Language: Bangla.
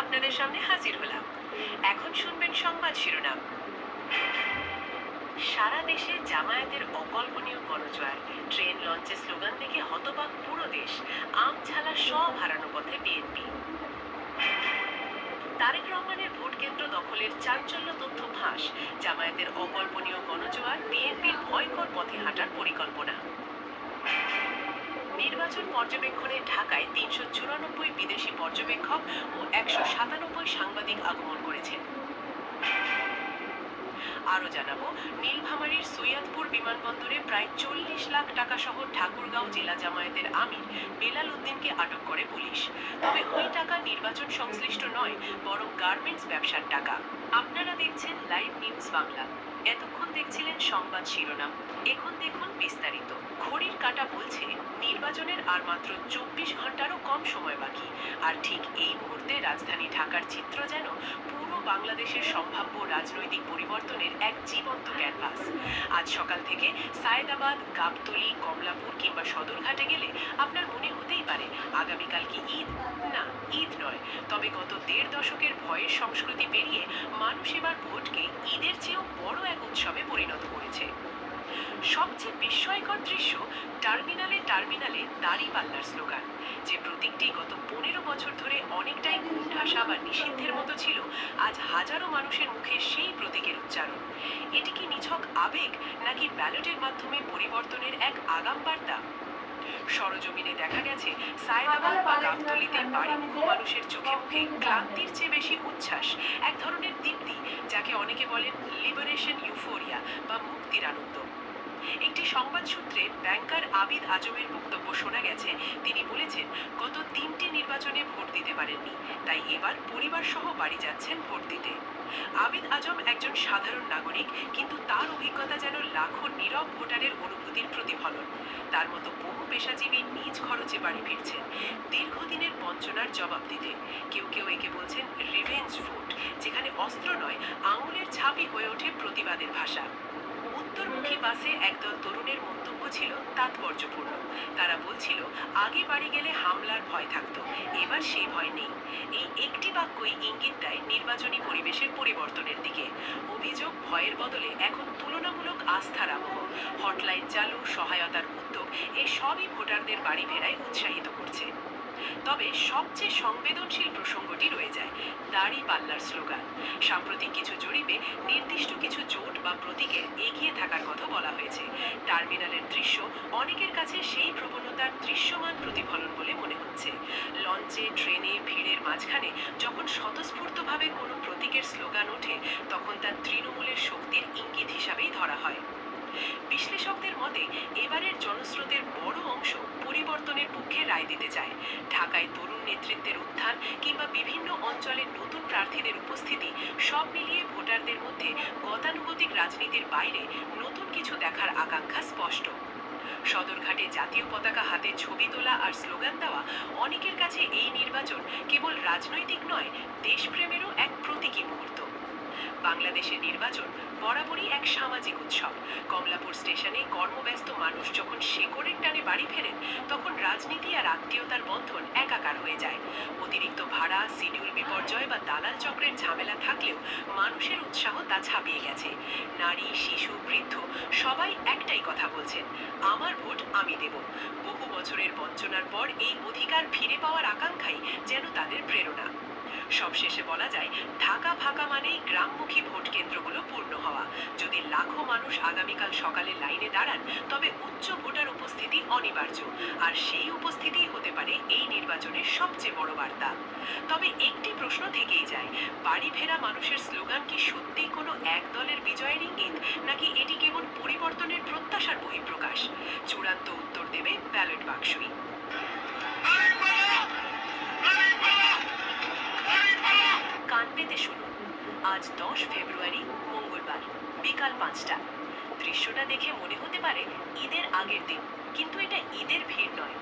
আপনাদের সামনে হাজির হলাম। এখন শুনবেন সংবাদ শিরোনাম। সারা দেশে জামায়াতের অকল্পনীয় গণজোয়ার, ট্রেন লঞ্চে স্লোগান দেখে হতবাক পুরো দেশ, আম ছালা সব হারানো পথে বিএনপি। তারেক রহমানের ভোট কেন্দ্র দখলের চাঞ্চল্য তথ্য ফাঁস, জামায়াতের অকল্পনীয় গণজোয়ার, বিএনপির ভয়ঙ্কর পথে হাঁটার পরিকল্পনা। নির্বাচন পর্যবেক্ষণে ঢাকায় ৩৯৪ বিদেশি পর্যবেক্ষক ও ১৯৭ সাংবাদিক আগমন করেছেন। আরও জানাবো, নীলফামারীর সৈয়দপুর বিমানবন্দরে প্রায় ৪০ লাখ টাকা সহ ঠাকুরগাঁও জেলা জামায়াতের আমির বেলাল উদ্দিনকে আটক করে পুলিশ। তবে ওই টাকা নির্বাচন সংশ্লিষ্ট নয়, বরং গার্মেন্টস ব্যবসার টাকা। আপনারা দেখছেন লাইভ নিউজ বাংলা। এতক্ষণ দেখছিলেন সংবাদ শিরোনাম, এখন দেখুন বিস্তারিত। ঘড়ির কাঁটা বলছে নির্বাচনের আর মাত্র ২৪ ঘন্টারও কম সময় বাকি। আর ঠিক এই মুহূর্তে রাজধানী ঢাকার চিত্র যেন পুরো বাংলাদেশের সম্ভাব্য রাজনৈতিক পরিবর্তনের এক জীবন্ত ক্যানভাস। আজ সকাল থেকে সায়েদাবাদ, গাবতলী, কমলাপুর কিংবা সদরঘাটে গেলে আপনার মনে হতেই পারে আগামীকাল কি ঈদ? না, ঈদ নয়। তবে গত ১.৫ দশকের ভয়ের সংস্কৃতি পেরিয়ে মানুষ এবার ভোটকে ঈদের চেয়েও বড় এক উৎসবে পরিণত করেছে। সবচেয়ে বিস্ময়কর দৃশ্য, টার্মিনালে টার্মিনালে দাঁড়িপাল্লার স্লোগান। যে প্রতীকটি গত ১৫ বছর ধরে অনেকটাই কোণঠাসা বা নিষিদ্ধের মতো ছিল, আজ হাজারো মানুষের মুখে সেই প্রতীকের উচ্চারণ। এটি কি নিছক আবেগ, নাকি ব্যালটের মাধ্যমে পরিবর্তনের এক আগাম বার্তা? সরজমিনে দেখা গেছে, সায়েদাবাদ বা গাবতলীতে বাড়িমুখো মানুষের চোখে মুখে ক্লান্তির চেয়ে বেশি উচ্ছ্বাস, এক ধরনের দীপ্তি, যাকে অনেকে বলেন লিবারেশন ইউফোরিয়া বা মুক্তির আনন্দ। একটি সংবাদ সূত্রে ব্যাংকার আবিদ আজমের বক্তব্য শোনা গেছে। তিনি বলেছেন, গত ৩টি নির্বাচনে ভোট দিতে পারেননি, তাই এবার পরিবার সহ বাড়ি যাচ্ছেন ভোট দিতে। আবিদ আজম একজন সাধারণ নাগরিক, কিন্তু তার অভিজ্ঞতা যেন লাখো নীরব ভোটারের অনুভূতির প্রতিফলন। তার মতো বহু পেশাজীবী নিজ খরচে বাড়ি ফিরছেন দীর্ঘদিনের বঞ্চনার জবাব দিতে। কেউ কেউ একে বলছেন রিভেঞ্জ ভোট, যেখানে অস্ত্র নয়, আঙুলের ছাপই হয়ে ওঠে প্রতিবাদের ভাষা। উত্তরমুখী বাসে একদল তরুণের মন্তব্য ছিল তাৎপর্যপূর্ণ। তারা বলছিল, আগে বাড়ি গেলে হামলার ভয় থাকতো, এবার সেই ভয় নেই। এই একটি বাক্যই ইঙ্গিত দেয় নির্বাচনী পরিবেশের পরিবর্তনের দিকে। অভিযোগ, ভয়ের বদলে এখন তুলনামূলক আস্থার আবহ। হটলাইন চালু, সহায়তার উদ্যোগ, এই সবই ভোটারদের বাড়ি ফেরায় উৎসাহিত করছে। তবে সবচেয়ে সংবেদনশীল প্রসঙ্গটি রয়ে যায়, দাঁড়িপাল্লার স্লোগান। সাম্প্রতিক কিছু জরিপে নির্দিষ্ট কিছু জোট বা প্রতীকে এগিয়ে থাকার কথা বলা হয়েছে। টার্মিনালের দৃশ্য অনেকের কাছে সেই প্রবণতার দৃশ্যমান প্রতিফলন বলে মনে হচ্ছে। লঞ্চে, ট্রেনে, ভিড়ের মাঝখানে যখন স্বতঃস্ফূর্তভাবে কোনো প্রতীকের স্লোগান ওঠে, তখন তা তৃণমূলের শক্তির ইঙ্গিত হিসাবেই ধরা হয়। বিশ্লেষকদের মতে, এবারের জনস্রোতের বড় অংশ পরিবর্তনের পক্ষে রায় দিতে চায়। ঢাকায় তরুণ নেতৃত্বের উত্থান কিংবা বিভিন্ন অঞ্চলে নতুন প্রার্থীদের উপস্থিতি, সব মিলিয়ে ভোটারদের মধ্যে গতানুগতিক রাজনীতির বাইরে নতুন কিছু দেখার আকাঙ্ক্ষা স্পষ্ট। সদরঘাটে জাতীয় পতাকা হাতে ছবি তোলা আর স্লোগান দেওয়া অনেকের কাছে এই নির্বাচন কেবল রাজনৈতিক নয়, দেশপ্রেমেরও এক প্রতীকী মুহূর্ত। বাংলাদেশের নির্বাচন বরাবরই এক সামাজিক উৎসব। কমলাপুর স্টেশনে কর্মব্যস্ত মানুষ যখন শেকড়ের টানে বাড়ি ফেরেন, তখন রাজনীতি আর আত্মীয়তার বন্ধন একাকার হয়ে যায়। অতিরিক্ত ভাড়া, শিডিউল বিপর্যয় বা দালাল চক্রের ঝামেলা থাকলেও মানুষের উৎসাহ তা ছাপিয়ে গেছে। নারী, শিশু, বৃদ্ধ সবাই একটাই কথা বলছেন, আমার ভোট আমি দেব। বহু বছরের বঞ্চনার পর এই অধিকার ফিরে পাওয়ার আকাঙ্ক্ষাই যেন তাদের প্রেরণা। সবশেষে বলা যায়, ঢাকা ফাঁকা মানেই গ্রামমুখী ভোট কেন্দ্রগুলো পূর্ণ হওয়া। যদি লাখো মানুষ আগামীকাল সকালে লাইনে দাঁড়ান, তবে উচ্চ ভোটার উপস্থিতি অনিবার্য। আর সেই উপস্থিতিই হতে পারে এই নির্বাচনের সবচেয়ে বড় বার্তা। তবে একটি প্রশ্ন থেকেই যায়, বাড়ি ফেরা মানুষের স্লোগান কি সত্যিই কোনো এক দলের বিজয়ের ইঙ্গিত, নাকি এটি কেবল পরিবর্তনের প্রত্যাশার বহিঃপ্রকাশ? চূড়ান্ত উত্তর দেবে ব্যালট বাক্সই। কান পেতে শুনুন, আজ 10 ফেব্রুয়ারি, মঙ্গলবার, বিকাল 5টা। দৃশ্যটা দেখে মনে হতে পারে ঈদের আগের দিন, কিন্তু এটা ঈদের ভিড় নয়।